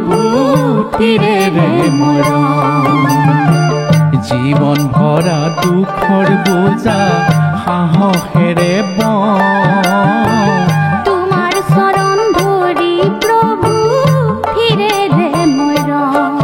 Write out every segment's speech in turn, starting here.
প্ৰভু ফিৰে ৰে মৰণ। জীবন ভৰা দুখৰ বোঝা সাহসেৰে তোমাৰ চৰণ ধৰি প্ৰভু ফিৰে ৰে মৰণ।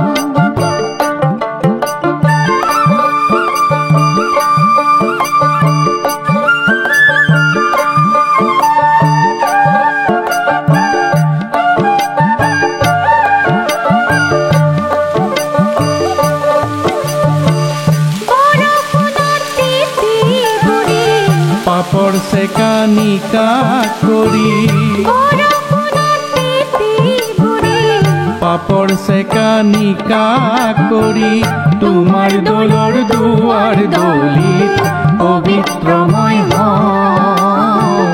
পাপৰ চেকা নিকা কৰি পাপৰ চেকা নিকা কৰি তোমাৰ দলৰ দুৱাৰ দলিত পবিত্ৰময় হওঁ।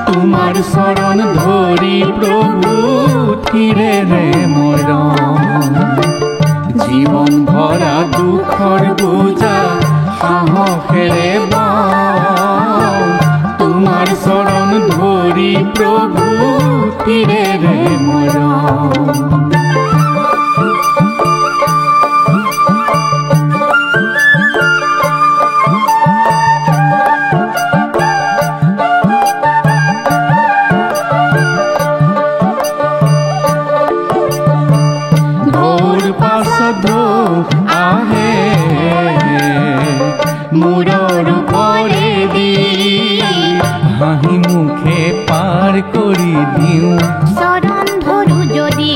তোমাৰ চৰণ ধৰি প্ৰভু ফিৰে ৰে মৰণ। জীৱন ভৰা দুখৰ বোজা সাহসেৰে তোমাৰ চৰণ ধৰি প্ৰভু ফিৰে ৰে মৰণ। ঢৌৰ পাছত আহে মূৰৰ ওপৰেদি হাঁহি মুখে পাৰ কৰি দিওঁ। চৰণ ধৰো যদি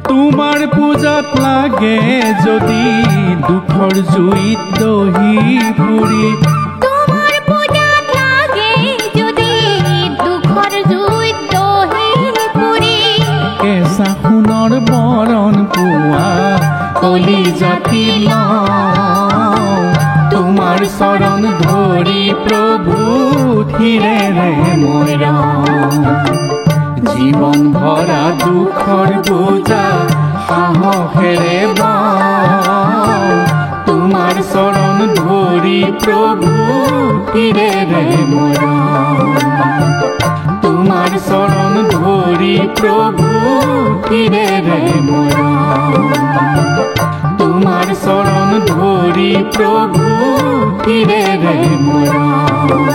তোমাৰ পূজাত লাগে যদি দুখৰ জুইত দহি পুৰি। তোমাৰ পূজাত লাগে যদি দুখৰ জুইত দহি পুৰি। কেঁচা সোণৰ বৰণ পোৱা কলি জাতি তোমাৰ চৰণ ধৰি প্ৰভু ফিৰে ৰে মৰণ। জীৱন ভৰা দুখৰ বোজা সাহসেৰে তোমাৰ চৰণ ধৰি প্ৰভু ফিৰে ৰে মৰণ। তোমাৰ চৰণ ধৰি প্ৰভু ফিৰে ৰে মৰণ। তোমাৰ চৰণ ধৰি প্ৰভু ফিৰে ৰে মৰণ।